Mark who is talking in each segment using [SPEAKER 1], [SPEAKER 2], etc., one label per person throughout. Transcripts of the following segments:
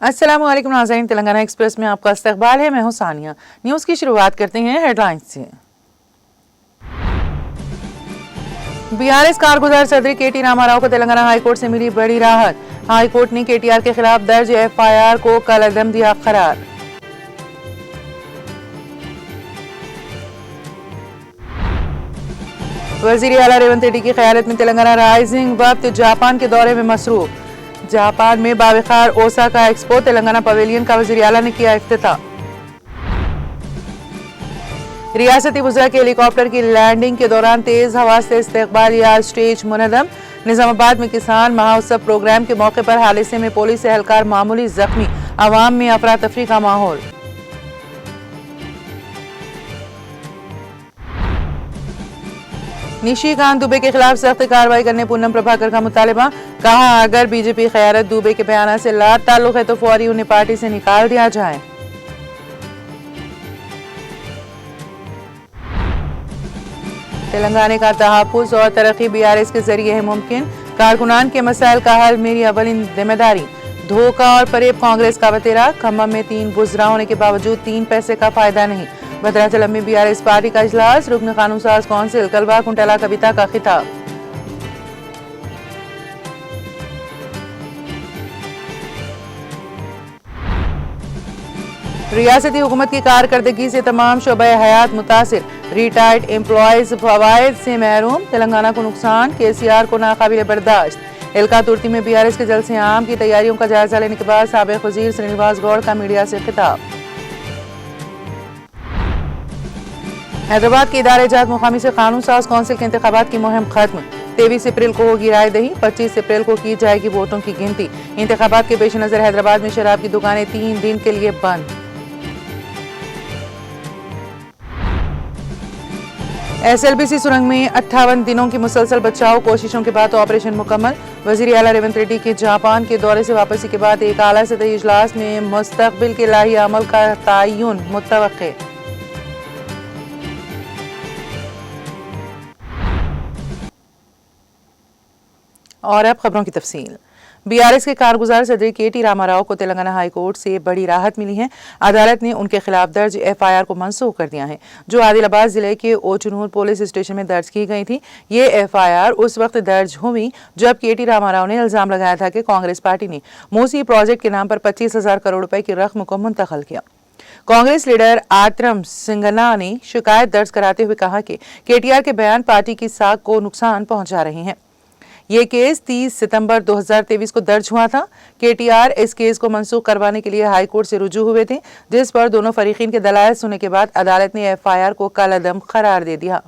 [SPEAKER 1] अस्सलामुअलैकुम नाज़रीन, तेलंगाना एक्सप्रेस में आपका इस्तकबाल है। मैं हूं सानिया। न्यूज़ की शुरुआत करते हैं हेडलाइंस से। बीआरएस कारगुजार सदर केटी रामाराव को तेलंगाना हाईकोर्ट से मिली बड़ी राहत। हाईकोर्ट ने केटीआर के खिलाफ दर्ज एफआईआर को कलअदम दिया करार। वजीर आला रेवंत रेड्डी की क़यादत में तेलंगाना राइजिंग वक्त जापान के दौरे में मसरूफ। जापान में बावखार ओसाका एक्सपो तेलंगाना पवेलियन का वजीर आला ने किया इफ्तिताह। रियासती वज़रा के हेलीकॉप्टर की लैंडिंग के दौरान तेज हवा से इस्तकबाल या स्टेज मुनदम। निजामाबाद में किसान महोत्सव प्रोग्राम के मौके पर हादसे में पुलिस एहलकार मामूली जख्मी, अवाम में अफरा तफरी का माहौल। निशिकांत दुबे के खिलाफ सख्त कार्रवाई करने पूनम प्रभाकर का मुतालबा। कहा, अगर बीजेपी क़यादत दुबे के बयान से ला ताल्लुक है तो फौरी उन्हें पार्टी से निकाल दिया जाए। तेलंगाना का तहफ़्फ़ुज़ और तरक्की बीआरएस के जरिए है मुमकिन। कारकुनान के मसाइल का हल मेरी अवलिन जिम्मेदारी। धोखा और फरेब कांग्रेस का वतेरा। खम्मम में 3 बुज़रा होने के बावजूद 3 पैसे का फायदा नहीं। भद्राचलम में बीआरएस पार्टी का इजलास। रुकन कानून साज कौंसिल कलवा कुंटला कविता का खिताब। रियासती हुकूमत की कारकर्दगी से तमाम शोबे हयात मुतासिर। रिटायर्ड एम्प्लॉयज फवायद से महरूम। तेलंगाना को नुकसान, केसीआर को नाकाबिल बर्दाश्त। एलका तुर्ती में बीआरएस के जलसे आम की तैयारियों का जायजा लेने के बाद साबिक वजीर श्रीनिवास गौड़ का मीडिया से खिताब। हैदराबाद के इदारे जात मुकामी से कानून साज कौंसिल के इंतखाबात की मुहिम खत्म। 23 अप्रैल को होगी रायदही। 25 अप्रैल को की जाएगी वोटों की गिनती। इंतखाबात के पेश नजर हैदराबाद में शराब की दुकानें 3 दिन के लिए बंद। एसएलबीसी सुरंग में 58 दिनों की मुसलसल बचाव कोशिशों के बाद ऑपरेशन मुकम्मल। वजीर आला रेवंत रेड्डी के जापान के दौरे से वापसी के बाद एक आला सतही इजलास में मुस्तकबिल के लाही अमल का तयन मुतवक्के। और अब खबरों की तफसील। बीआरएस के कारगुजार सदर केटी रामाराव को तेलंगाना हाईकोर्ट से बड़ी राहत मिली है। अदालत ने उनके खिलाफ दर्ज एफआईआर को मनसूख कर दिया है, जो आदिलाबाद जिले के ओचनूर पुलिस स्टेशन में दर्ज की गई थी। ये एफआईआर उस वक्त दर्ज हुई जब केटी रामाराव ने इल्जाम लगाया था कि कांग्रेस पार्टी ने मूसी प्रोजेक्ट के नाम पर 25,000 करोड़ रुपए की रकम को मुंतकिल किया। कांग्रेस लीडर आतरम सिंगना ने शिकायत दर्ज कराते हुए कहा कि केटीआर के बयान पार्टी की साख को नुकसान पहुंचा रहे हैं। ये केस 30 सितंबर 2023 को दर्ज हुआ था। केटीआर इस केस को मनसूख करवाने के लिए हाईकोर्ट से रुजू हुए थे, जिस पर दोनों फरीकीन के दलाइल सुनने के बाद अदालत ने एफआईआर को कलअदम करार दे दिया।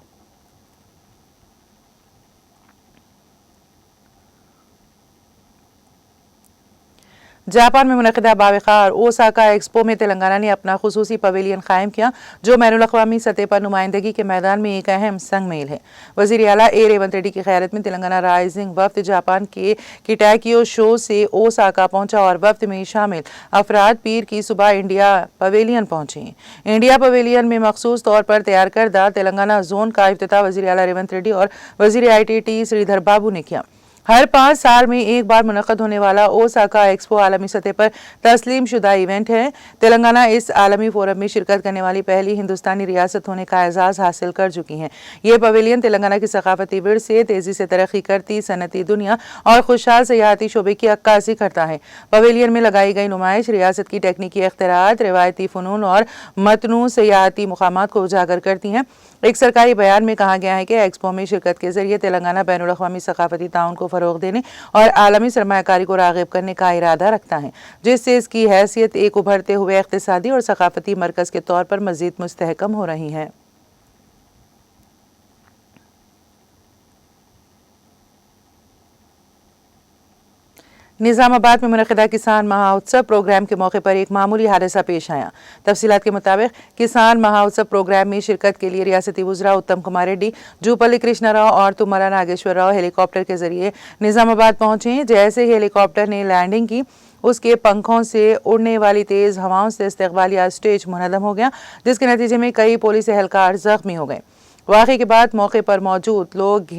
[SPEAKER 1] जापान में मुनक़िदा बावखार ओसाका एक्सपो में तेलंगाना ने अपना खुसूसी पवेलियन कायम किया, जो बैनुल अक़वामी सतह पर नुमाइंदगी के मैदान में एक अहम संगमेल है। वज़ीर आला ए रेवंत रेड्डी की क़यादत में तेलंगाना राइजिंग वफ्द जापान के किटाकियो शो से ओसाका पहुंचा और वफ्द में शामिल अफराद पीर की सुबह इंडिया पवेलियन पहुंचे। इंडिया पवेलियन में मखसूस तौर पर तैयार करदा तेलंगाना जोन का इफ्तिताह वज़ीर आला रेवंत रेड्डी और वज़ीर ITT श्रीधर बाबू ने किया। हर 5 साल में एक बार मुनक़द होने वाला ओसाका एक्सपो आलमी सतह पर तस्लीम शुदा इवेंट है। तेलंगाना इस आलमी फोरम में शिरकत करने वाली पहली हिंदुस्तानी रियासत होने का एजाज़ हासिल कर चुकी है। ये पवेलियन तेलंगाना की सकाफती विरासत से तेज़ी से तरक्की करती सनती दुनिया और खुशहाल सयाहती शोबे की अक्कासी करता है। पवेलियन में लगाई गई नुमाइश रियासत की टेक्निकी इख्तिरात, रिवायती फ़नून और मतनू सयाहती मुकामात को उजागर करती हैं। एक सरकारी बयान में कहा गया है कि एक्सपो में शिरकत के जरिए तेलंगाना बैनुल अक़वामी सकाफती ताउन को फ़रोग़ देने और आलमी सरमायाकारी को राग़िब करने का इरादा रखता है, जिससे इसकी हैसियत एक उभरते हुए इक़्तिसादी और सकाफती मरकज़ के तौर पर मज़ीद मुस्तहकम हो रही है। निजामाबाद में मुनक़िदा किसान महाउत्सव प्रोग्राम के मौके पर एक मामूली हादसा पेश आया। तफसीलात के मुताबिक किसान महाउत्सव प्रोग्राम में शिरकत के लिए रियासती वुज़रा उत्तम कुमार रेड्डी, जूपल्ली कृष्णा राव और तुम्मला नागेश्वर राव हेलीकॉप्टर के जरिए निजामाबाद पहुंचे। जैसे ही हेलीकॉप्टर ने लैंडिंग की, उसके पंखों से उड़ने वाली तेज हवाओं से इस्तकबालिया स्टेज मुनहदम हो गया, जिसके नतीजे में कई पुलिस एहलकार जख्मी हो गए। वाक़े के बाद मौके पर मौजूद लोग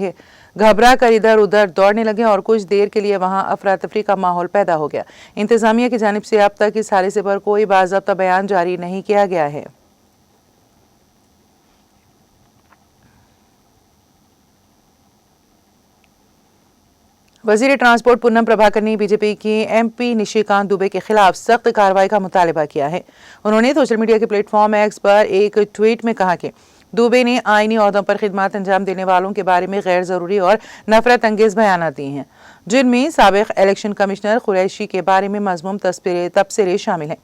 [SPEAKER 1] घबरा कर इधर उधर दौड़ने लगे और कुछ देर के लिए वहां अफरा तफरी का माहौल पैदा हो गया। इंतजामिया की जानिब से अब तक इस हादसे पर कोई बाज़ाब्ता बयान जारी नहीं किया गया है। वज़ीर ट्रांसपोर्ट पूनम प्रभाकर ने बीजेपी के MP निशिकांत दुबे के खिलाफ सख्त कार्रवाई का मुतालबा किया है। उन्होंने सोशल मीडिया के प्लेटफॉर्म एक्स पर एक ट्वीट में कहा कि दुबे ने आईनी ओहदों पर खिदमत अंजाम देने वालों के बारे में गैर ज़रूरी और नफरत अंगेज़ बयान दिए हैं, जिनमें साबिक़ इलेक्शन कमिश्नर कुरैशी के बारे में मज़मूम तबसरे शामिल हैं।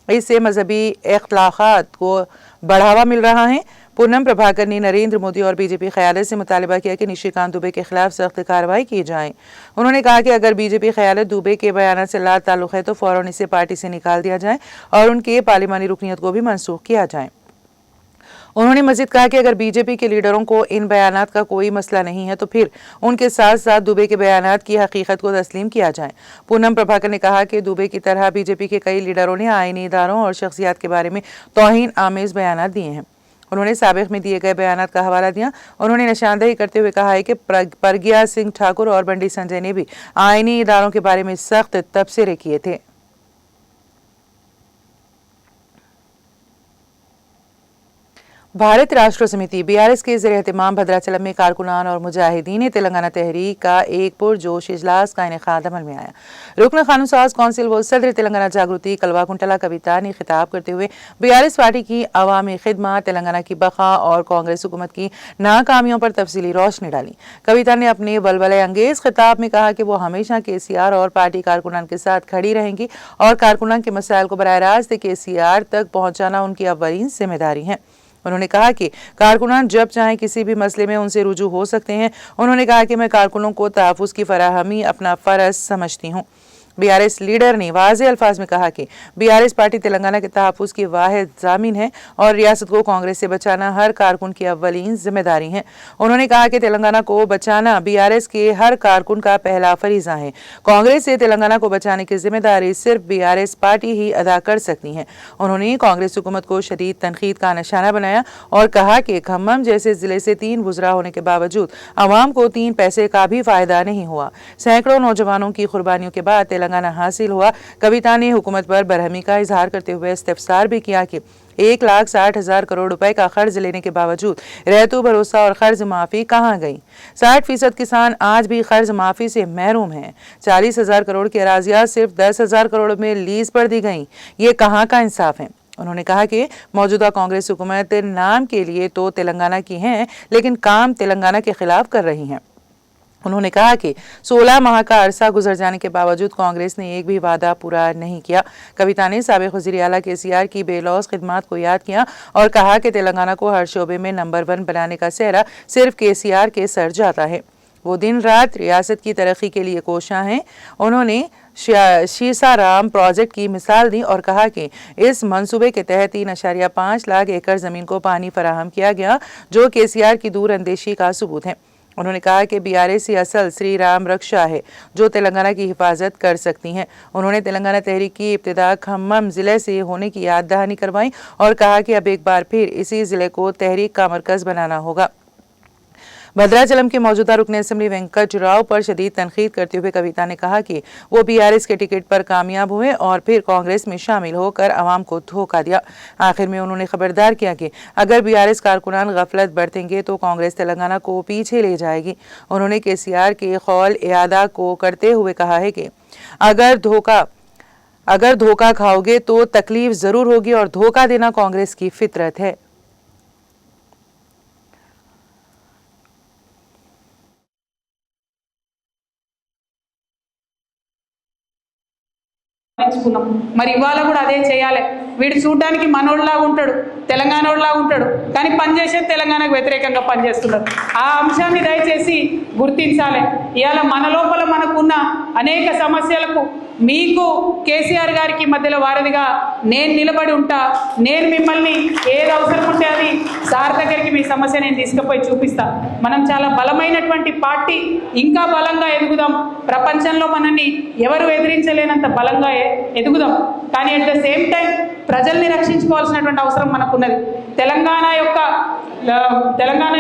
[SPEAKER 1] इससे मजहबी इख्तिलाफ़ात को बढ़ावा मिल रहा है। पूनम प्रभाकर ने नरेंद्र मोदी और बीजेपी क़यादत से मुतालबा किया कि निशिकांत दुबे के खिलाफ सख्त कार्रवाई की जाए। उन्होंने कहा कि अगर बीजेपी क़यादत दुबे के बयान से ला ताल्लुक़ है तो फ़ौरन इसे पार्टी से निकाल दिया जाए और उनके पार्लिमानी रुकनीत को भी मनसूख किया जाए। उन्होंने मजीद कहा कि अगर बीजेपी के लीडरों को इन बयानात का कोई मसला नहीं है तो फिर उनके साथ साथ दुबे के बयानात की हकीकत को तस्लीम किया जाए। पूनम प्रभाकर ने कहा कि दुबे की तरह बीजेपी के कई लीडरों ने आईनी इदारों और शख्सियात के बारे में तौहीन आमेज बयानात दिए हैं। उन्होंने साबिक़ में दिए गए बयानात का हवाला दिया। उन्होंने निशानदेही करते हुए कहा है कि प्रज्ञा सिंह ठाकुर और बंडी संजय ने भी आईनी इदारों के बारे में सख्त तबसरे किए थे। भारत राष्ट्र समिति BRS के ज़ेर एहतमाम भद्राचलम में कारकुनान और मुजाहिदीन तेलंगाना तहरीक का एक पुरजोश इजलास का इनेकाद अमल में आया। रुकन कानून साज कौंसिल व सदर तेलंगाना जागृति कलवाकुंटला कविता ने खिताब करते हुए BRS पार्टी की अवामी खिदमत, तेलंगाना की बका और कांग्रेस हुकूमत की नाकामियों पर तफसीली रोशनी डाली। कविता ने अपने बलबले अंगेज खिताब में कहा कि वो हमेशा KCR और पार्टी कारकुनान के साथ खड़ी रहेंगी और कारकुनान के मसाइल को बराह रास्त KCR तक पहुँचाना उनकी अव्वलीन जिम्मेदारी है। उन्होंने कहा कि कारकुनान जब चाहे किसी भी मसले में उनसे रुजू हो सकते हैं। उन्होंने कहा कि मैं कारकुनों को तहफ़्फ़ुज़ की फराहमी अपना फ़र्ज समझती हूँ। BRS लीडर ने वाज़े अल्फाज में कहा कि BRS पार्टी तेलंगाना के तहफ़्फ़ुज़ की वाहिद ज़ामिन है और रियासत को कांग्रेस से बचाना हर कारकुन की अव्वलीन जिम्मेदारी है। उन्होंने कहा कि तेलंगाना को बचाना BRS के हर कारकुन का पहला फरीज़ा है। कांग्रेस से तेलंगाना को बचाने की जिम्मेदारी सिर्फ BRS पार्टी ही अदा कर सकती है। उन्होंने कांग्रेस हुकूमत को शदीद तनकीद का निशाना बनाया और कहा कि खम्मम जैसे जिले से 3 वुज़रा होने के बावजूद आवाम को 3 पैसे का भी फ़ायदा नहीं हुआ। सैकड़ों नौजवानों की कुर्बानियों के बाद तेलंगाना हासिल हुआ। कविता ने हुकूमत पर बरहमी का इजहार करते हुए इस्तिफसार भी किया कि 1,60,000 करोड़ रुपए का कर्ज लेने के बावजूद रहतू भरोसा और कर्ज माफी कहाँ गई। 60% किसान आज भी कर्ज माफी से महरूम हैं। 40,000 करोड़ की अराजियां सिर्फ 10,000 करोड़ में लीज पर दी गई। ये कहाँ का इंसाफ है। उन्होंने कहा कि मौजूदा कांग्रेस हुकूमत नाम के लिए तो तेलंगाना की है, लेकिन काम तेलंगाना के खिलाफ कर रही हैं। उन्होंने कहा कि 16 माह का अरसा गुजर जाने के बावजूद कांग्रेस ने एक भी वादा पूरा नहीं किया। कविता ने साबिक़ वज़ीर आला KCR की बेलौस खिदमत को याद किया और कहा कि तेलंगाना को हर शोबे में नंबर 1 बनाने का सेहरा सिर्फ KCR के सर जाता है। वो दिन रात रियासत की तरक्की के लिए कोशां हैं। उन्होंने शीसाराम प्रोजेक्ट की मिसाल दी और कहा कि इस मंसूबे के तहत 3.5 लाख एकड़ ज़मीन को पानी फराहम किया गया, जो KCR की दूर अंदेशी का सबूत है। उन्होंने कहा कि BRS ही असल श्री राम रक्षा है जो तेलंगाना की हिफाजत कर सकती हैं। उन्होंने तेलंगाना तहरीक की इब्तिदा खम्मम ज़िले से होने की याद दहानी करवाई और कहा कि अब एक बार फिर इसी ज़िले को तहरीक का मरकज़ बनाना होगा। भद्राचलम के मौजूदा रुकन असेंबली वेंकट राव पर शदीद तनकीद करते हुए कविता ने कहा कि वो BRS के टिकट पर कामयाब हुए और फिर कांग्रेस में शामिल होकर आवाम को धोखा दिया। आखिर में उन्होंने खबरदार किया कि अगर BRS कारकुनान गफलत बरतेंगे तो कांग्रेस तेलंगाना को पीछे ले जाएगी। उन्होंने KCR के कौल इयादा को करते हुए कहा है कि अगर धोखा खाओगे तो तकलीफ ज़रूर होगी और धोखा देना कांग्रेस की फितरत है।
[SPEAKER 2] నేర్చుకున్నాం. మరి ఇవాళ కూడా అదే చేయాలి. వీడు చూడడానికి మనోళ్ళలాగా ఉంటాడు, తెలంగాణోళ్ళలాగా ఉంటాడు, కానీ పనిచేసేది తెలంగాణకు వ్యతిరేకంగా పనిచేస్తున్నారు. ఆ అంశాన్ని దయచేసి గుర్తించాలి. ఇవాళ మన లోపల మనకున్న అనేక సమస్యలకు మీకు కేసీఆర్ గారికి మధ్యలో వారధిగా నేను నిలబడి ఉంటా. నేను మిమ్మల్ని ఏది అవసరం ఉంటే అది సార్ దగ్గరికి మీ సమస్య నేను తీసుకుపోయి చూపిస్తా. మనం చాలా బలమైనటువంటి పార్టీ, ఇంకా బలంగా ఎదుగుదాం. ప్రపంచంలో మనల్ని ఎవరు ఎదిరించలేనంత బలంగా ఎదుగుదాం. కానీ అట్ ద సేమ్ టైం ప్రజల్ని రక్షించుకోవాల్సినటువంటి అవసరం మనకున్నది. తెలంగాణ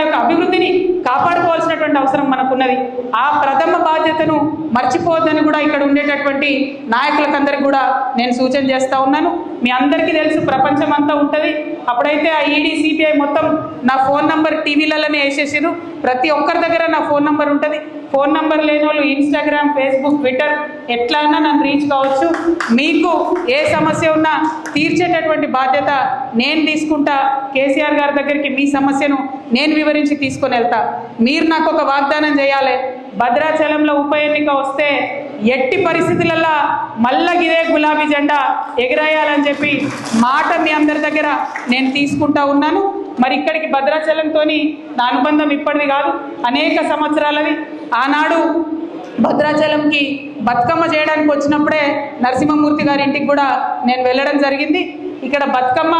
[SPEAKER 2] యొక్క అభివృద్ధిని కాపాడుకోవాల్సినటువంటి అవసరం మనకున్నది. ఆ ప్రథమ బాధ్యతను మర్చిపోవద్దని కూడా ఇక్కడ ఉండేటటువంటి నాయకులకందరికీ కూడా నేను సూచన చేస్తూ ఉన్నాను. మీ అందరికీ తెలుసు, ప్రపంచం అంతా ఉంటుంది. అప్పుడైతే ఆ ఈడీ సిబిఐ మొత్తం నా ఫోన్ నంబర్ టీవీలలోనే వేసేసారు. ప్రతి ఒక్కరి దగ్గర నా ఫోన్ నంబర్ ఉంటుంది. ఫోన్ నంబర్ లేని వాళ్ళు ఇన్స్టాగ్రామ్, ఫేస్బుక్, ట్విట్టర్ ఎట్లా అన్నా నన్ను రీచ్ కావచ్చు. మీకు ఏ సమస్య ఉన్నా తీర్చేటటువంటి బాధ్యత నేను తీసుకుంటా. కేసీఆర్ గారి దగ్గరికి మీ సమస్యను నేను వివరించి తీసుకొని వెళ్తా. మీరు నాకు ఒక వాగ్దానం చేయాలి. భద్రాచలంలో ఉప ఎన్నిక వస్తే ఎట్టి పరిస్థితులలో మళ్ళా ఇదే గులాబీ జెండా ఎగరేయాలని చెప్పి మాట మీ అందరి దగ్గర నేను తీసుకుంటా ఉన్నాను. మరి ఇక్కడికి భద్రాచలంతో నా అనుబంధం ఇప్పటిది కాదు, అనేక సంవత్సరాలది. ఆనాడు భద్రాచలంకి బతుకమ్మ చేయడానికి వచ్చినప్పుడే నరసింహమూర్తి గారి ఇంటికి కూడా నేను వెళ్ళడం జరిగింది. ఇక్కడ బతుకమ్మ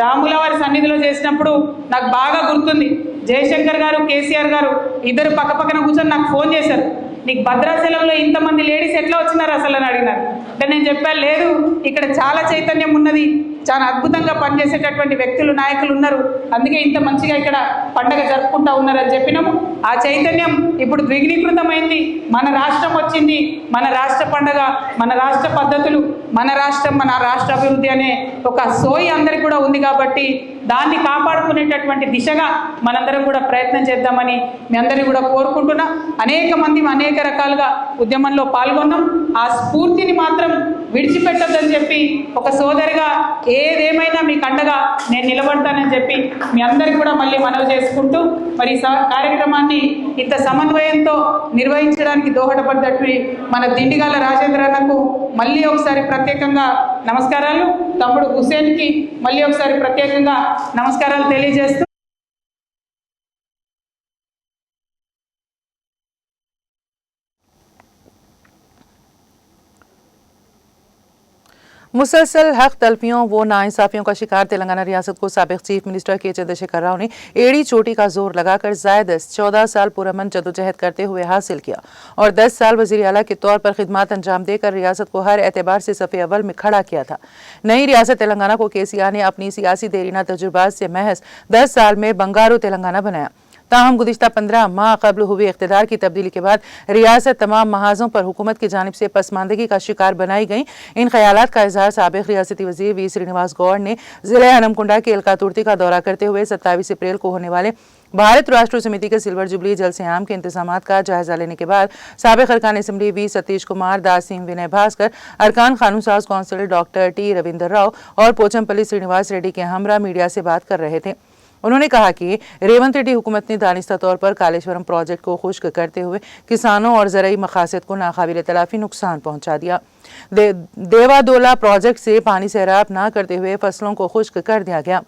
[SPEAKER 2] రాముల వారి సన్నిధిలో చేసినప్పుడు నాకు బాగా గుర్తుంది. జయశంకర్ గారు, కేసీఆర్ గారు ఇద్దరు పక్కపక్కన కూర్చొని నాకు ఫోన్ చేశారు. నీకు భద్రాచలంలో ఇంతమంది లేడీస్ ఎట్లా వచ్చినారు అసలు అని అడిగినారు. అంటే నేను చెప్పాను, లేదు ఇక్కడ చాలా చైతన్యం ఉన్నది, చాలా అద్భుతంగా పనిచేసేటటువంటి వ్యక్తులు, నాయకులు ఉన్నారు, అందుకే ఇంత మంచిగా ఇక్కడ పండగ జరుపుకుంటా ఉన్నారని చెప్పినాము. ఆ చైతన్యం ఇప్పుడు ద్విగుణీకృతమైంది. మన రాష్ట్రం వచ్చింది, మన రాష్ట్ర పండగ, మన రాష్ట్ర పద్ధతులు, మన రాష్ట్రం, మన రాష్ట్ర అభివృద్ధి అనే ఒక సోయి అందరికి కూడా ఉంది. కాబట్టి దాన్ని కాపాడుకునేటటువంటి దిశగా మనందరం కూడా ప్రయత్నం చేద్దామని మీ అందరినీ కూడా కోరుకుంటున్నా. అనేక మంది అనేక రకాలుగా ఉద్యమంలో పాల్గొన్నాం. ఆ స్ఫూర్తిని మాత్రం విడిచిపెట్టొద్దని చెప్పి ఒక సోదరిగా ఏదేమైనా మీకు అండగా నేను నిలబడతానని చెప్పి మీ అందరికీ కూడా మళ్ళీ మనవి చేసుకుంటూ, మరి కార్యక్రమాన్ని ఇంత సమన్వయంతో నిర్వహించడానికి దోహదపడ్డట్టు మన దిండిగాల రాజేంద్ర అన్నకు మళ్ళీ ఒకసారి ప్రత్యేకంగా నమస్కారాలు, తమ్ముడు హుసేన్కి మళ్ళీ ఒకసారి ప్రత్యేకంగా నమస్కారాలు తెలియజేస్తూ
[SPEAKER 1] मुसलसल हक तलफियों व नाइंसाफियों का शिकार तेलंगाना रियासत को साबिक चीफ मिनिस्टर के चंद्रशेखर राव ने एड़ी चोटी का जोर लगाकर जायद 14 साल पुरअमन जदोजहद करते हुए हासिल किया और 10 साल वज़ीर आला के तौर पर खिदमत अंजाम देकर रियासत को हर एतबार से सफ़े अव्वल में खड़ा किया था। नई रियासत तेलंगाना को केसीआर ने अपनी सियासी देरीना तजुर्बात से महज 10 साल में बंगारू तेलंगाना बनाया। ताहम गुज़िश्ता 15 माह कबल हुए इख्तिदार की तब्दीली के बाद रियासत तमाम महाजों पर हुकूमत की जानिब से पसमानदगी का शिकार बनाई गई। इन ख्यालात का इजहार साबिक रियासती वज़ीर वी श्रीनिवास गौड़ ने ज़िले हनमकुंडा के इल्कातुर्ती का दौरा करते हुए 27 अप्रैल को होने वाले भारत राष्ट्र समिति के सिल्वर जुबली जलसे-आम के इंतजामात का जायजा लेने के बाद साबिक अरकान असम्बली वी सतीश कुमार, दासिम विनय भास्कर, अरकान कानून साज council doctor T Ravinder Rao और पोचमपल्ली श्रीनिवास रेड्डी के हमरा मीडिया से बात कर रहे थे। उन्होंने कहा कि रेवंत रेड्डी हुकूमत ने दानिस्ता तौर पर कालेश्वरम प्रोजेक्ट को खुश्क करते हुए किसानों और ज़राई मकासद को नाकाबिल तलाफी नुकसान पहुंचा दिया। देवादोला प्रोजेक्ट से पानी सैराब न करते हुए फसलों को खुश्क कर दिया गया।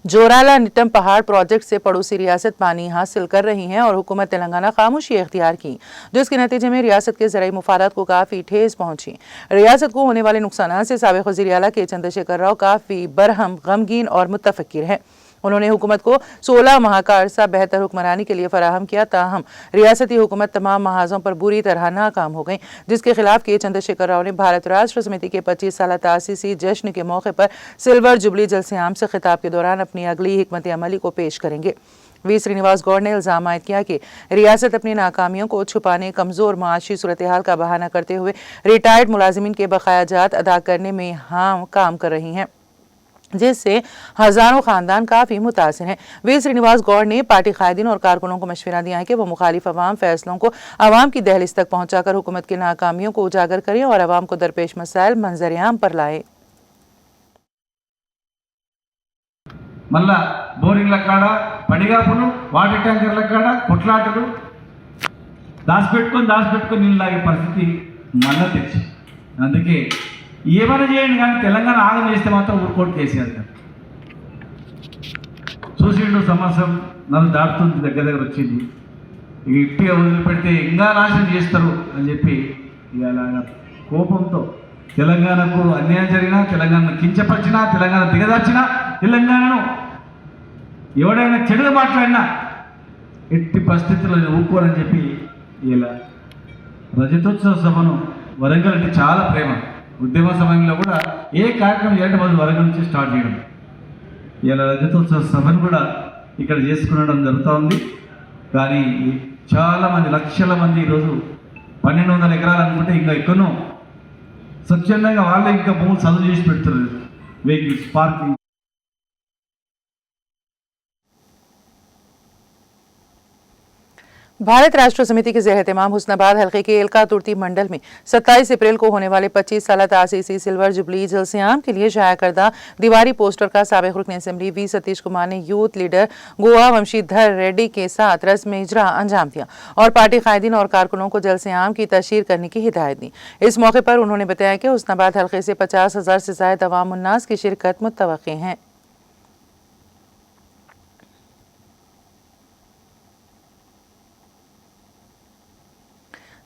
[SPEAKER 1] जोराला निटम पहाड़ प्रोजेक्ट से पड़ोसी रियासत पानी हासिल कर रही है और हुकूमत तेलंगाना खामोशी इख्तियार की, जिसके नतीजे में रियासत के ज़राई मुफादात को काफ़ी ठेस पहुंची। रियासत को होने वाले नुकसान से साबिक वज़ीर आला के चंद्रशेखर राव काफ़ी बरहम, गमगीन और मुतफक्किर है। उन्होंने हुकूमत को 16 माह का अरसा बेहतर हुक्मरानी के लिए फराहम किया, ताहम रियासती हुकूमत तमाम महाजों पर बुरी तरह नाकाम हो गई, जिसके खिलाफ के चंद्रशेखर राव ने भारत राष्ट्र समिति के 25 साल तासीसी जश्न के मौके पर सिल्वर जुबली जलसे-आम से खिताब के दौरान अपनी अगली हिकमत अमली को पेश करेंगे। वी श्रीनिवास गौड़ ने इल्जाम आयद किया कि रियासत अपनी नाकामियों को छुपाने, कमज़ोर माशी सूरत हाल का बहाना करते हुए रिटायर्ड मुलाजिमीन के बकायाजात अदा करने में काम कर रही हैं, जिससे हजारों खानदान काफ़ी मुतासिर हैं। वी श्रीनिवास गौड़ ने पार्टी कायदीन और कारकुनों को मशवरा दिया है कि वो मुखालिफ अवाम फैसलों को अवाम की दहलीज तक पहुंचाकर हुकूमत की नाकामियों को उजागर करें और अवाम को दरपेश मसाइल मंजर-ए-आम पर लाए।
[SPEAKER 3] మళ్ళా బోరింగ్ల కాడ పడిగాపులు వాటర్ ట్యాంకర్ల కాడ కొట్లాటలు దాచిపెట్టుకొని నీళ్ళు తాగే పరిస్థితి మళ్ళా తెచ్చి అందుకే ఏమైనా చేయండి కానీ తెలంగాణ ఆగం చేస్తే మాత్రం ఊరుకోడు కేసీఆర్ గారు. చూసిండు సంవత్సరం నన్ను దాటుతుంది, దగ్గర వచ్చింది. ఇక ఇట్టిగా వదిలిపెడితే ఇంకా నాశనం చేస్తారు అని చెప్పి ఇక కోపంతో తెలంగాణకు అన్యాయం జరిగినా, తెలంగాణను కించపరిచినా, తెలంగాణ దిగదార్చినా, తెలంగాణను ఎవడైనా చెడుగా మాట్లాడినా ఎట్టి పరిస్థితుల్లో ఊరుకోరని చెప్పి ఇలా రజతోత్సవ సభను వరంగల్ అంటే చాలా ప్రేమ. ఉద్యమ సమయంలో కూడా ఏ కార్యక్రమం చేయాలంటే మొదలు వరంగల్ నుంచి స్టార్ట్ చేయడం. ఇలా రజతోత్సవ సభను కూడా ఇక్కడ చేసుకునడం జరుగుతూ ఉంది. కానీ చాలామంది లక్షల మంది ఈరోజు 1200 ఎకరాలు అనుకుంటే ఇంకా ఎక్కడో స్వచ్ఛందంగా వాళ్ళే ఇంకా భూములు చదువు చేసి పెడుతున్నారు. Vehicles parking.
[SPEAKER 1] भारत राष्ट्र समिति के ज़ेर-ए-तमाम हुस्नाबाद हल्के के एलका तुर्ती मंडल में 27 अप्रैल को होने वाले 25 साल तासीसी सिल्वर जुबली जलसियाम के लिए जाया करदा दीवारी पोस्टर का साबिक़ रुकन असेंबली वी सतीश कुमार ने यूथ लीडर गोवा वंशीधर रेड्डी के साथ रस्म इजरा अंजाम दिया और पार्टी कायदीन और कारकुनों को जलसियाम की तशहीर करने की हिदायत दी। इस मौके पर उन्होंने बताया कि हुस्नाबाद हल्के से 50,000 से ज़ायद अवाम उन्नास की शिरकत मुतवक्की है।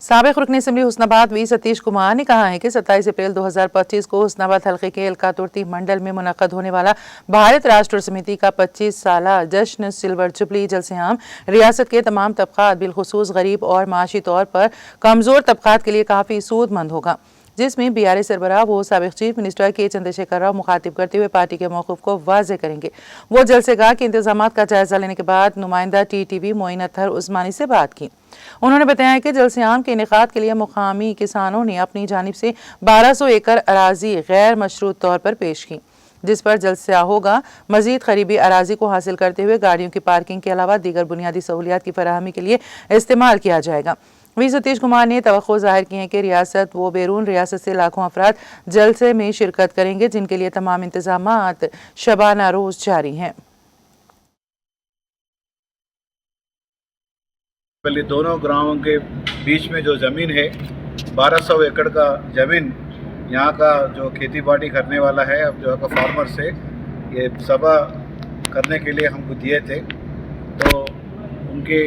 [SPEAKER 1] साबिक़ रुकन असेंबली हुस्नाबाद वी सतीश कुमार ने कहा है कि 27 अप्रैल 2025 को हुस्नाबाद हल्के के एलका तुर्ती मंडल में मुनक़्क़द होने वाला भारत राष्ट्र समिति का 25 साला जश्न सिल्वर जुबली जलसियाम रियासत के तमाम तबक़ात बिलखुसूस गरीब और माशी तौर पर कमज़ोर तबक़ात के लिए काफ़ी सूदमंद होगा, जिसमें बीआरएस सरबराह वो साबिक़ चीफ मिनिस्टर के चंद्रशेखर राव मुखातिब करते हुए पार्टी के मौक़िफ़ को वाज़े करेंगे। वो जलसेगाह के इंतज़ामात का जायज़ा लेने के बाद नुमाइंदा टीटीवी मोइन अत्तर उस्मानी से बात की। उन्होंने बताया कि जलसियाम के इनेकाद के लिए मुकामी किसानों ने अपनी जानिब से 1200 एकड़ अराजी गैर मशरूत तौर पर पेश की, जिस पर जलसा होगा मजीद करीबी अराजी को हासिल करते हुए गाड़ियों की पार्किंग के अलावा दीगर बुनियादी सहूलियात की फराहमी के लिए इस्तेमाल किया जाएगा। वी सतीश कुमार ने तवक्को ज़ाहिर की है कि रियासत व बैरून रियासत से लाखों अफराद जलसे में शिरकत करेंगे, जिनके लिए तमाम इंतजामात शबाना रोज जारी हैं।
[SPEAKER 4] पहले दोनों गांवों के बीच में जो ज़मीन है 1200 एकड़ का ज़मीन यहाँ का जो खेती बाड़ी करने वाला है, अब जो का फार्मर से ये सभा करने के लिए हमको दिए थे, तो उनके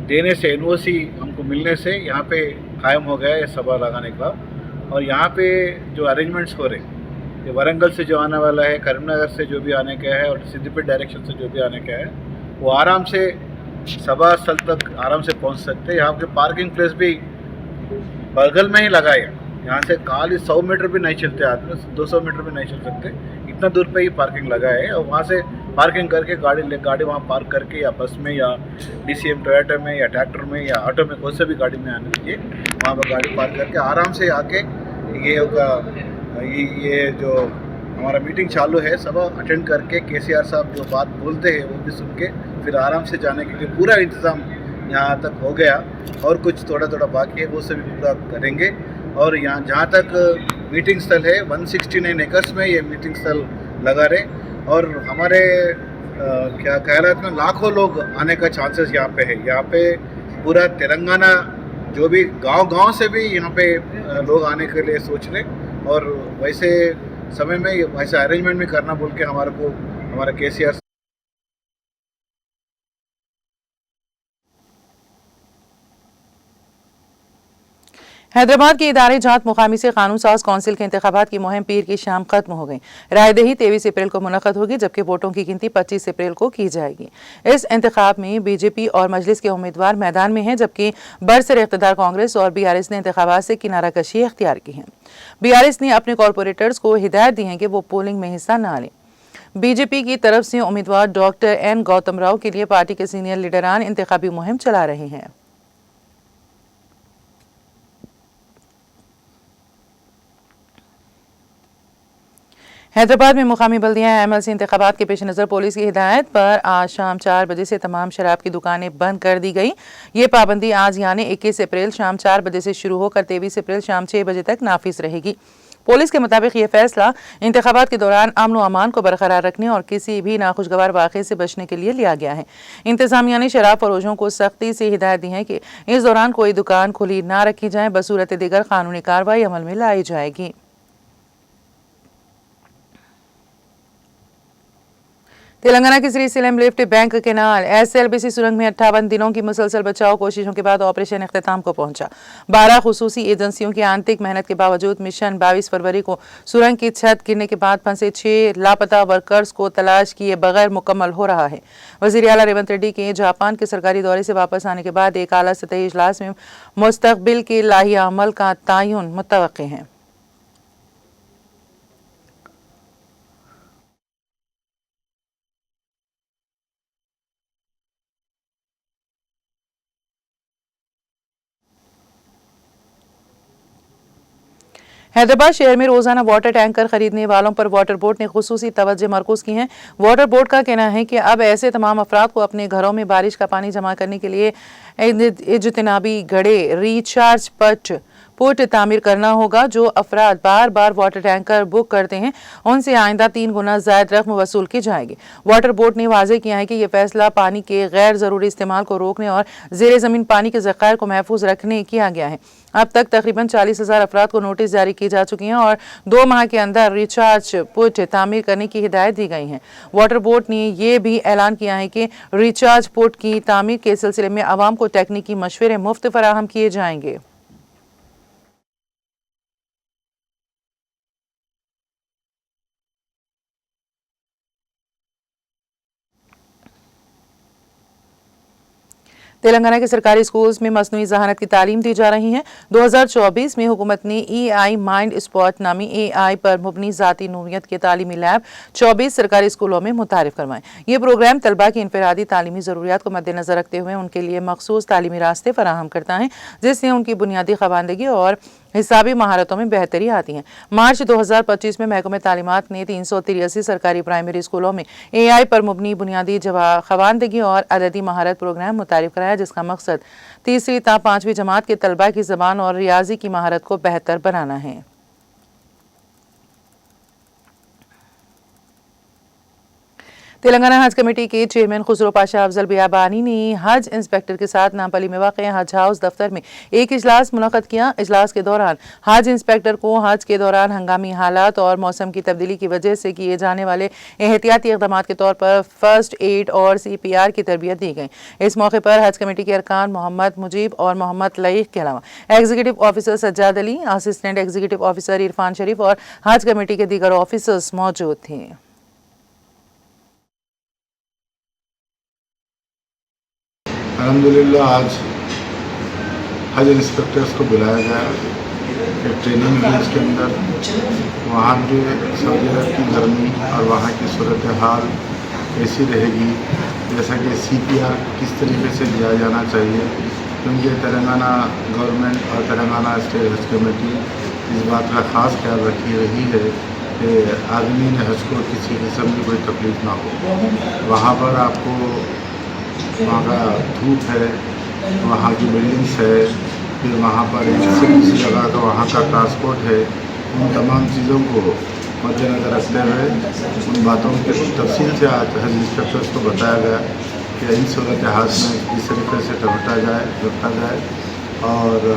[SPEAKER 4] देने से एनओसी हमको मिलने से यहाँ पे कायम हो गया ये सभा लगाने का। और यहाँ पे जो अरेंजमेंट्स हो रहे, ये वरंगल से जो आने वाला है, करीमनगर से जो भी आने का है और सिद्दीपेट डायरेक्शन से जो भी आने का है, वो आराम से सभा स्थल तक आराम से पहुँच सकते हैं। यहाँ के पार्किंग प्लेस भी बगल में ही लगाए, यहाँ से खाली 100 मीटर भी नहीं चलते आदमी, 200 मीटर भी नहीं चल सकते, इतना दूर पे ही पार्किंग लगा है। और वहाँ से पार्किंग करके गाड़ी वहाँ पार्क करके या बस में या DCM टोयोटा में या ट्रैक्टर में या ऑटो में कोई से भी गाड़ी में आने दीजिए, वहाँ पर गाड़ी पार्क करके आराम से आके ये होगा। ये जो हमारा मीटिंग चालू है सब अटेंड करके KCR साहब जो बात बोलते हैं वो भी सुन के फिर आराम से जाने के लिए पूरा इंतज़ाम यहाँ तक हो गया। और कुछ थोड़ा थोड़ा बाकी है वो सभी पूरा करेंगे। और यहाँ जहाँ तक मीटिंग स्थल है 169 एकर्स में ये मीटिंग स्थल लगा रहे। और हमारे क्या खैरात में लाखों लोग आने का चांसेस यहाँ पे है। यहाँ पे पूरा तेलंगाना जो भी गांव से भी यहाँ पे लोग आने के लिए सोच रहे, और वैसे समय में वैसे अरेंजमेंट भी करना बोल के हमारा KCR
[SPEAKER 1] हैदराबाद के इदारे जात मुकामी से कानून साज कौंसिल के इंतखाबात की मुहिम पीर की शाम खत्म हो गई। रायदही 23 अप्रैल को मुनक़्क़द होगी, जबकि वोटों की गिनती 25 अप्रैल को की जाएगी। इस इंतखाब में बीजेपी और मजलिस के उम्मीदवार मैदान में हैं, जबकि बरसर इक़्तिदार कांग्रेस और BRS ने इंतखाबात से किनारा कशी इख्तियार की है। BRS ने अपने कॉरपोरेटर्स को हिदायत दी है कि वो पोलिंग में हिस्सा न लें। बीजेपी की तरफ से उम्मीदवार डॉक्टर N गौतम राव के लिए पार्टी के सीनियर लीडरान इंतखाबी मुहिम चला रहे हैं। हैदराबाद में मुकामी बल्दिया MLC इंतखाबात के पेश नज़र पुलिस की हिदायत पर आज शाम 4 बजे से तमाम शराब की दुकानें बंद कर दी गई। ये पाबंदी आज यानी 21 अप्रैल शाम 4 बजे से शुरू होकर 23 अप्रैल शाम 6 बजे तक नाफिज रहेगी। पुलिस के मुताबिक ये फैसला इंतखाबात के दौरान अमन व अमान को बरकरार रखने और किसी भी नाखुशगवार वाक़े से बचने के लिए लिया गया है। इंतजामिया ने शराब फरोशों को सख्ती से हिदायत दी है कि इस दौरान कोई दुकान खुली ना रखी जाए, बसूरत दीगर कानूनी कार्रवाई अमल में लाई जाएगी। तेलंगाना की Shri सिलम lift bank canal SLBC सुरंग में 58 दिनों की मुसलसल बचाव कोशिशों के बाद ऑपरेशन इख्तिताम को पहुंचा। 12 खुसूसी एजेंसियों की आंतरिक मेहनत के बावजूद मिशन 22 फरवरी को सुरंग की छत गिरने के बाद फंसे 6 लापता वर्कर्स को तलाश किए बगैर मुकम्मल हो रहा है। वज़ीर आला रेवंत रेड्डी के जापान के सरकारी दौरे से वापस आने के बाद एक आला सतही इजलास में मुस्तकबिल के लाहिया अमल का तयन मुतवक्किल है। हैदराबाद शहर में रोजाना वाटर टैंकर खरीदने वालों पर वाटर बोर्ड ने खुसूसी तवज्जो मरकूज की है। वाटर बोर्ड का कहना है कि अब ऐसे तमाम अफराद को अपने घरों में बारिश का पानी जमा करने के लिए इजतनाबी घड़े रिचार्ज पुट तामीर करना होगा। जो अफराद बार बार वाटर टैंकर बुक करते हैं उनसे आइंदा 3 गुना ज़ायद रकम वसूल की जाएगी। वाटर बोर्ड ने वाज़ेह किया है कि यह फैसला पानी के गैर ज़रूरी इस्तेमाल को रोकने और ज़ेर ज़मीन पानी के ज़खायर को महफूज रखने किया गया है। अब तक तकरीबन 40,000 अफराद को नोटिस जारी की जा चुकी हैं और 2 माह के अंदर रिचार्ज पुट तामीर करने की हिदायत दी गई है। वाटर बोर्ड ने यह भी ऐलान किया है कि रिचार्ज पुट की तामीर के सिलसिले में आवाम को तकनीकी मशवरे मुफ्त फराहम किए जाएंगे। तेलंगाना के सरकारी स्कूल्स में मसनूई ज़हानत की तालीम दी जा रही है। 2024 में हुकूमत ने EI माइंड स्पॉट नामी AI पर मुबनी ज़ाती नूरियत के तालीमी लैब 24 सरकारी स्कूलों में मुतारिफ करवाएं। ये प्रोग्राम तलबा की इनफरादी तालीमी ज़रूरियात को मद्देनज़र रखते हुए उनके लिए मखसूस तालीमी रास्ते फराहम करता है, जिससे उनकी बुनियादी खवानदगी और हिसाबी महारतों में बेहतरी आती है। मार्च 2025 में महकमे तालीमात ने 383 सरकारी प्राइमरी स्कूलों में AI पर मुबनी बुनियादी खवानदगी और अददी महारत प्रोग्राम मुतारिफ कराया, जिसका मकसद 3री ता 5वीं जमात के तलबा की ज़बान और रियाजी की महारत को बेहतर बनाना है। तेलंगाना हज कमेटी के चेयरमैन खुसरो पाशा अफजल बियाबानी ने हज इंस्पेक्टर के साथ नामपली में वाक़ हज हाउस दफ्तर में एक इजलास मुनक़्क़द किया। इजलास के दौरान हज इंस्पेक्टर को हज के दौरान हंगामी हालात और मौसम की तब्दीली की वजह से किए जाने वाले एहतियाती इक़दामात के तौर पर फर्स्ट एड और CPR की तरबियत दी गई। इस मौके पर हज कमेटी के अरकान मोहम्मद मुजीब और मोहम्मद लईक के अलावा executive officer Sajjad Ali, assistant executive officer Irfan Sharif और हज कमेटी के दीगर ऑफिसर्स मौजूद थे।
[SPEAKER 5] अल्हम्दुलिल्लाह आज हज इंस्पेक्टर्स को बुलाया गया, एक ट्रेनिंग हुई इसके अंदर। वहाँ के सऊदी अरब की गर्मी और वहाँ की सूरत हाल कैसी रहेगी, जैसा कि CPR किस तरीके से लिया जाना चाहिए, क्योंकि तेलंगाना गवर्नमेंट और तेलंगाना स्टेट हज कमेटी इस बात का ख़ास ख्याल रखी रही है कि आदमी ने हज को किसी किस्म की कोई तकलीफ़ ना हो। वहाँ पर आपको वहाँ का धूप है, वहाँ की बिल्डिंग्स है, फिर वहाँ पर किसी जगह का वहाँ का ट्रांसपोर्ट है, उन तमाम चीज़ों को मद्देनज़र रखते हुए उन बातों के तफसील से आज हज इंस्पेक्टर्स को बताया गया कि इन सूरत हाल में किस तरीके से रखा जाए और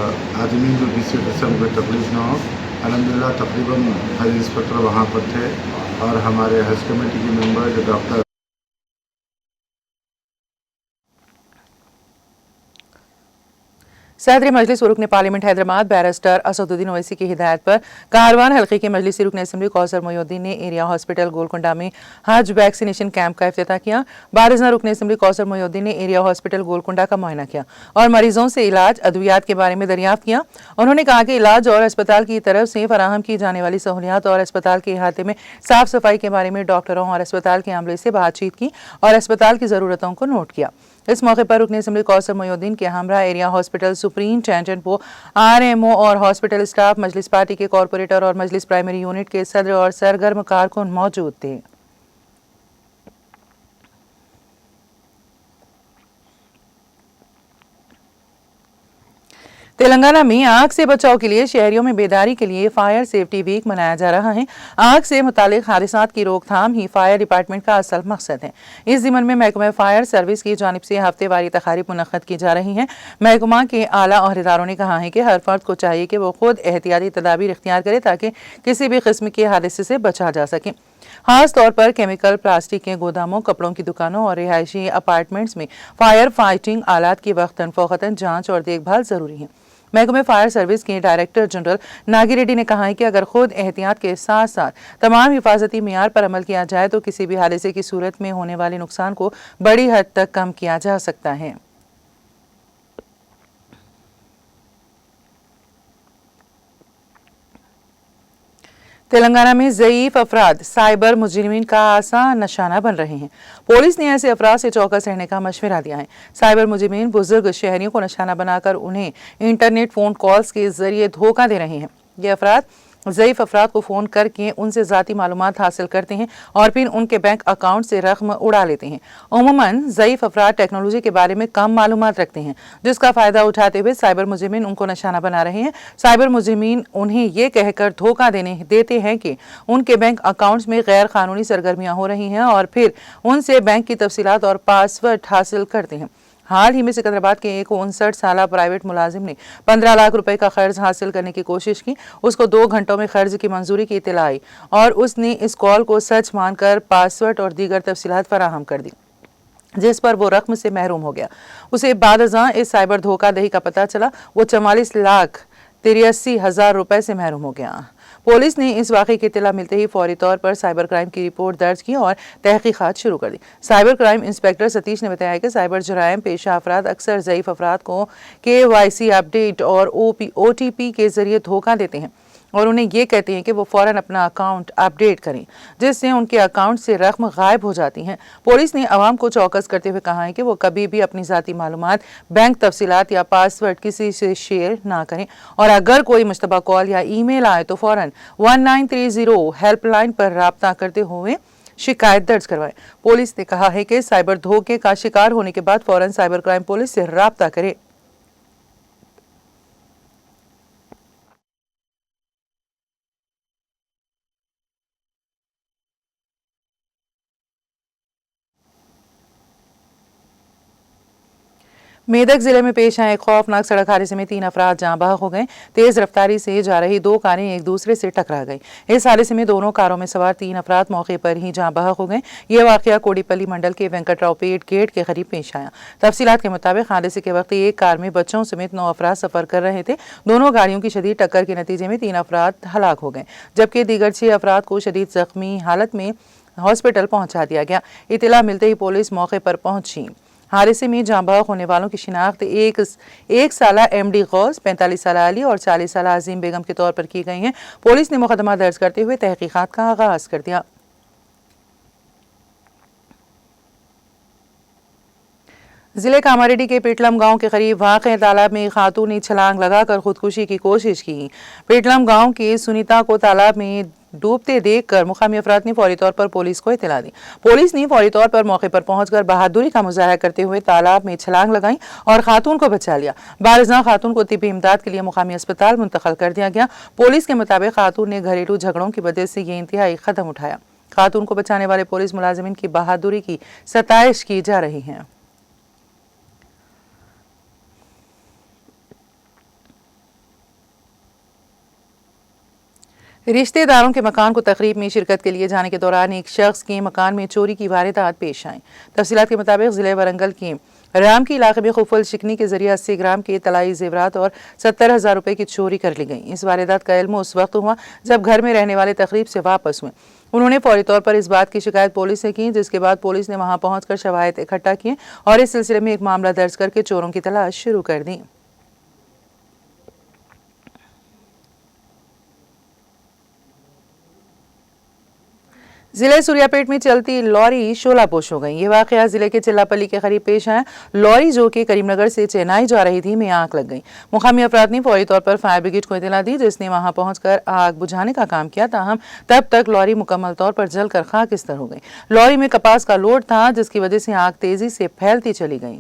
[SPEAKER 5] आदमी को किसी किस्म की तकलीफ़ ना हो। अल्हम्दुलिल्लाह तकरीबन हज इंस्पेक्टर वहाँ पर थे और हमारे हज कमेटी के मेंबर जो डॉक्टर
[SPEAKER 1] सदर मजलिस रुकन पार्लियामेंट हैदराबाद बैरिस्टर असदुद्दीन ओवैसी की हिदायत पर कारवान हल्के के मजलिसी रुकन असम्बली कौसर मोइनुद्दीन ने एरिया हॉस्पिटल गोलकुंडा में हज वैक्सीनेशन कैंप का इफ्तिताह किया। बारिज़ना रुकन असम्बली कौसर मोइनुद्दीन ने एरिया हॉस्पिटल गोलकुंडा का मुआयना किया और मरीजों से इलाज अद्वियात के बारे में दरियाफ्त किया। उन्होंने कहा कि इलाज और अस्पताल की तरफ से फराहम की जाने वाली सहूलियात और अस्पताल के अहाते में साफ सफाई के बारे में डॉक्टरों और अस्पताल के अमले से बातचीत की और अस्पताल की ज़रूरतों को नोट किया। इस मौके पर रुकन असम्बली कौसर मोइनुद्दीन के हमरा एरिया हॉस्पिटल सुप्रिंटेंडेंट वो RMO और हॉस्पिटल स्टाफ, मजलिस पार्टी के कॉरपोरेटर और मजलिस प्राइमरी यूनिट के सदर और सरगर्म कारकुन मौजूद थे। तेलंगाना में आग से बचाव के लिए शहरियों में बेदारी के लिए फायर सेफ्टी वीक मनाया जा रहा है। आग से मुतालिक हादसात की रोकथाम ही फायर डिपार्टमेंट का असल मकसद है। इस ज़िम्मन में महकमा फायर सर्विस की जानिब से हफ्तेवारी तकारीब मुनक्कद की जा रही हैं। महकमा के आला अहदेदारों ने कहा है कि हर फर्द को चाहिए कि वो खुद एहतियाती तदाबीर इख्तियार करे ताकि किसी भी किस्म के हादसे से बचा जा सके। खास तौर पर केमिकल, प्लास्टिक के गोदामों, कपड़ों की दुकानों और रिहायशी अपार्टमेंट्स में फायर फाइटिंग आलात की वक्तन फ़ौक़तन जांच और देखभाल जरूरी है। महकमे फायर सर्विस के डायरेक्टर जनरल नागी रेड्डी ने कहा है कि अगर खुद एहतियात के साथ साथ तमाम हिफाजती मियार पर अमल किया जाए तो किसी भी हादसे की सूरत में होने वाले नुकसान को बड़ी हद तक कम किया जा सकता है। तेलंगाना में ज़ईफ अफराद साइबर मुजरिमीन का आसान निशाना बन रहे हैं। पुलिस ने ऐसे अफराद से चौकस रहने का मशवरा दिया है। साइबर मुजरिमीन बुजुर्ग शहरियों को निशाना बनाकर उन्हें इंटरनेट फ़ोन कॉल्स के जरिए धोखा दे रहे हैं। ये अफराद ज़ईफ अफराद को फ़ोन करके उनसे ज़ाती मालूमात हासिल करते हैं और फिर उनके बैंक अकाउंट से रकम उड़ा लेते हैं। उमूमन ज़ईफ अफराद टेक्नोलॉजी के बारे में कम मालूमात रखते हैं, जिसका फ़ायदा उठाते हुए साइबर मुजरिमीन उनको निशाना बना रहे हैं। साइबर मुजरिमीन उन्हें ये कहकर धोखा देते हैं कि उनके बैंक अकाउंट्स में गैर कानूनी सरगर्मियाँ हो रही हैं और फिर उनसे बैंक की तफसीलात और पासवर्ड हासिल करते हैं। हाल ही में सिकंदराबाद के एक 59 साला प्राइवेट मुलाजिम ने 15 लाख रुपए का कर्ज हासिल करने की कोशिश की। उसको 2 घंटों में कर्ज की मंजूरी की इत्तला आई और उसने इस कॉल को सच मानकर पासवर्ड और दीगर तफसीलात फराहम कर दी, जिस पर वो रकम से महरूम हो गया। उसे बादअज़ां इस साइबर धोखाधड़ी का पता चला। वो 44,83,000 रुपए से महरूम हो गया। पुलिस ने इस वाक़े की इत्तला मिलते ही फौरी तौर पर साइबर क्राइम की रिपोर्ट दर्ज की और तहकीकात शुरू कर दी। साइबर क्राइम इंस्पेक्टर सतीश ने बताया कि साइबर जराइम पेशा अफराद अक्सर ज़ईफ अफराद को KYC अपडेट और OTP के जरिए धोखा देते हैं और उन्हें ये कहते हैं कि वो फ़ौरन अपना अकाउंट अपडेट करें, जिससे उनके अकाउंट से रकम गायब हो जाती हैं। पुलिस ने आवाम को चौकस करते हुए कहा है कि वो कभी भी अपनी ज़ाती मालूमात, बैंक तफसीलात या पासवर्ड किसी से शेयर ना करें और अगर कोई मुश्तबा कॉल या ईमेल आए तो फ़ौरन 1930 हेल्पलाइन पर राब्ता करते हुए शिकायत दर्ज करवाएं। पुलिस ने कहा है कि साइबर धोखे का शिकार होने के बाद फ़ौरन साइबर क्राइम पुलिस से राब्ता करें। मेदक जिले में पेश आए खौफनाक सड़क हादसे में 3 अफराद जाँ बहक हो गए। तेज रफ्तारी से जा रही 2 कारें एक दूसरे से टकरा गई। इस हादसे में दोनों कारों में सवार 3 अफराद मौके पर ही जाँ बहक हो गए। ये वाकया कोडीपल्ली मंडल के वेंकटराव पेट गेट के करीब पेश आया। तफसीलात के मुताबिक हादसे के वक्त एक कार में बच्चों समेत 9 अफराद सफर कर रहे थे। दोनों गाड़ियों की शदीद टक्कर के नतीजे में 3 अफराद हलाक हो गए, जबकि दीगर 6 अफराद को शदीद जख्मी हालत में हॉस्पिटल पहुंचा दिया गया। इत्तला मिलते ही पुलिस मौके पर पहुंची। हादसे में जाँ बहक होने वालों की शिनाख्त एक साला MD गौस, 45 साला अली और 40 साला अजीम बेगम के तौर पर की गई है। पुलिस ने मुकदमा दर्ज करते हुए तहकीकात का आगाज कर दिया। जिले कामारेड्डी के पेटलम गांव के करीब वाक़े तालाब में खातून ने छलांग लगाकर खुदकुशी की कोशिश की। पेटलम गांव की सुनीता को तालाब में डूबते देखकर मुकामी अफराद ने फौरी तौर पर पुलिस को इत्तला दी। पुलिस ने फौरी तौर पर मौके पर पहुंचकर बहादुरी का मुजाहरा करते हुए तालाब में छलांग लगाई और खातून को बचा लिया। बारिज़ां खातून को तिब्बी इमदाद के लिए मुकामी अस्पताल मुंतकिल कर दिया गया। पुलिस के मुताबिक खातून ने घरेलू झगड़ों की वजह से ये इंतहाई कदम उठाया। खातून को बचाने वाले पुलिस मुलाजिमीन की बहादुरी की सताइश की जा रही है। रिश्तेदारों के मकान को तकरीब में शिरकत के लिए जाने के दौरान एक शख्स के मकान में चोरी की वारदात पेश आई। तफसीलात के मुताबिक जिले वरंगल के राम की इलाके में खुफल शिकनी के जरिए 80 ग्राम के तलाई जेवरात और 70,000 रुपए की चोरी कर ली गई। इस वारदात का इल्म उस वक्त हुआ जब घर में रहने वाले तकरीब से वापस हुए। उन्होंने फौरी तौर पर इस बात की शिकायत पुलिस से की, जिसके बाद पुलिस ने वहां पहुंचकर शवाहिद इकट्ठा किए और इस सिलसिले में एक मामला दर्ज करके चोरों की तलाश शुरू कर दी। जिले सूर्यापेट में चलती लॉरी शोलापोश हो गई। ये वाकया जिले के चिल्लापल्ली के करीब पेश आया। लॉरी जो कि करीमनगर से चेन्नई जा रही थी में आग लग गई। मुकामी अफराद ने फौरी तौर पर फायर ब्रिगेड को इत्तला दी, जिसने वहां पहुंचकर आग बुझाने का काम किया। ताहम तब तक लॉरी मुकम्मल तौर पर जलकर खाकिस्तर हो गई। लॉरी में कपास का लोड था, जिसकी वजह से आग तेजी से फैलती चली गई।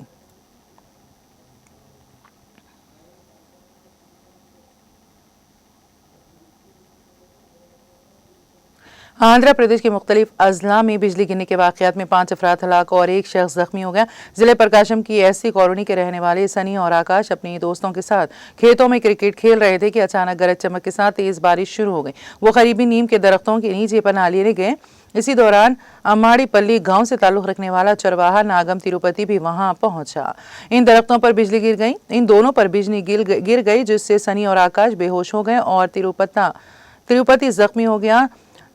[SPEAKER 1] आंध्र प्रदेश के मुख्तलिफ अजला में बिजली गिरने के वाकयात में 5 अफराद हलाक और 1 शख्स जख्मी हो गया। जिले प्रकाशम की ऐसी कॉलोनी के रहने वाले सनी और आकाश अपने दोस्तों के साथ खेतों में क्रिकेट खेल रहे थे कि अचानक गरज चमक के साथ तेज बारिश शुरू हो गई। वो करीबी नीम के दरख्तों के नीचे पनाह लेने गए। इसी दौरान अम्माड़ीपल्ली गांव से ताल्लुक रखने वाला चरवाहा नागम तिरुपति भी वहां पहुंचा। इन दरख्तों पर बिजली गिर गई। इन दोनों पर बिजली गिर गई, जिससे सनी और आकाश बेहोश हो गए और तिरुपति जख्मी हो गया,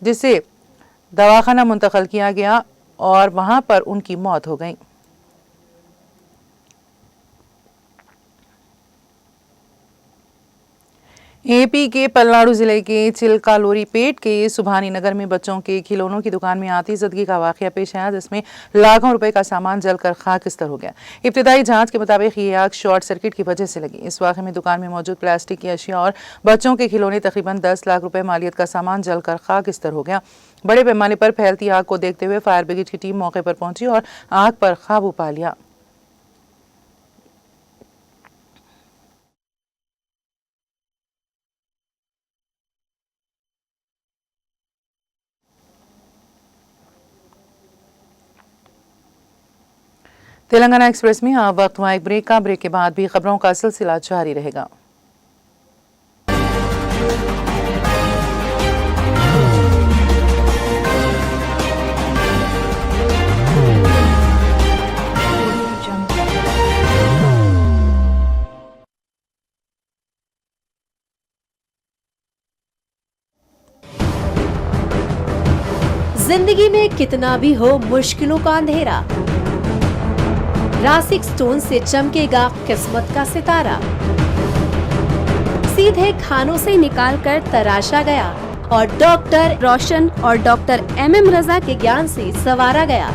[SPEAKER 1] जिसे दवाखाना मुंतकिल किया गया और वहां पर उनकी मौत हो गई। एपी के पलनाडु जिले के चिलकालोरीपेट के सुभानी नगर में बच्चों के खिलौनों की दुकान में आतिशबाजी का वाकया पेश आया, जिसमें लाखों रुपए का सामान जलकर खाकिस्तर हो गया। इब्तिदाई जांच के मुताबिक ये आग शॉर्ट सर्किट की वजह से लगी। इस वाकये में दुकान में मौजूद प्लास्टिक की अशिया और बच्चों के खिलौने तकरीबन 10 लाख रुपए मालियत का सामान जलकर खाकिस्तर हो गया। बड़े पैमाने पर फैलती आग को देखते हुए फायर ब्रिगेड की टीम मौके पर पहुंची और आग पर काबू पा लिया। तेलंगाना एक्सप्रेस में अब वक्त हुआ एक ब्रेक का। ब्रेक के बाद भी खबरों का सिलसिला जारी रहेगा।
[SPEAKER 6] जिंदगी में कितना भी हो मुश्किलों का अंधेरा, रासिक स्टोन से चमकेगा किस्मत का सितारा। सीधे खानों से निकालकर तराशा गया और डॉक्टर रोशन और डॉक्टर MM रजा के ज्ञान से संवारा गया।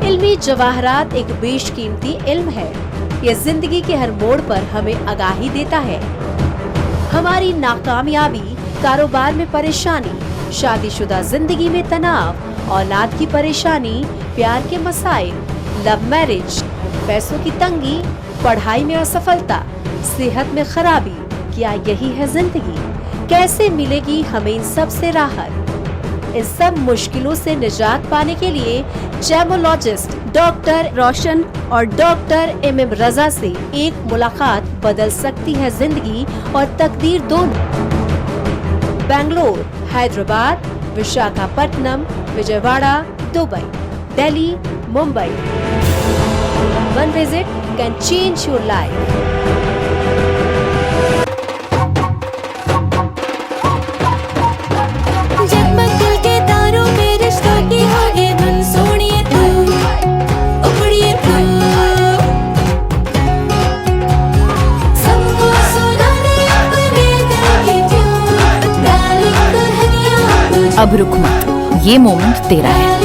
[SPEAKER 6] इल्मी जवाहरात एक बेशकीमती इल्म है। ये जिंदगी के हर मोड़ पर हमें आगाही देता है। हमारी नाकामयाबी, कारोबार में परेशानी, शादीशुदा जिंदगी में तनाव, औलाद की परेशानी, प्यार के मसाइल, लव मैरिज, पैसों की तंगी, पढ़ाई में असफलता, सेहत में खराबी, क्या यही है जिंदगी? कैसे मिलेगी हमें इन सब से राहत? इन सब मुश्किलों से निजात पाने के लिए जेमोलॉजिस्ट डॉक्टर रोशन और डॉक्टर MM रजा से एक मुलाकात बदल सकती है जिंदगी और तकदीर दोनों। Bangalore, Hyderabad, Visakhapatnam, Vijayawada, Dubai, Delhi, Mumbai. One visit can change your life.
[SPEAKER 7] जगमग दिल के तारों में रिश्तों की होगी धुन, सोनिए तू, उखड़िए तू, सबको सुनाने अपने दिल की ट्यून, डार्लिंग दुल्हनिया तुझे,
[SPEAKER 8] अब रुक मत, ये मोमेंट तेरा है।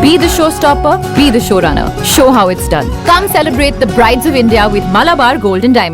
[SPEAKER 8] Be the showstopper, be the showrunner. Show how it's done. Come celebrate the Brides of India with Malabar Gold and Diamonds.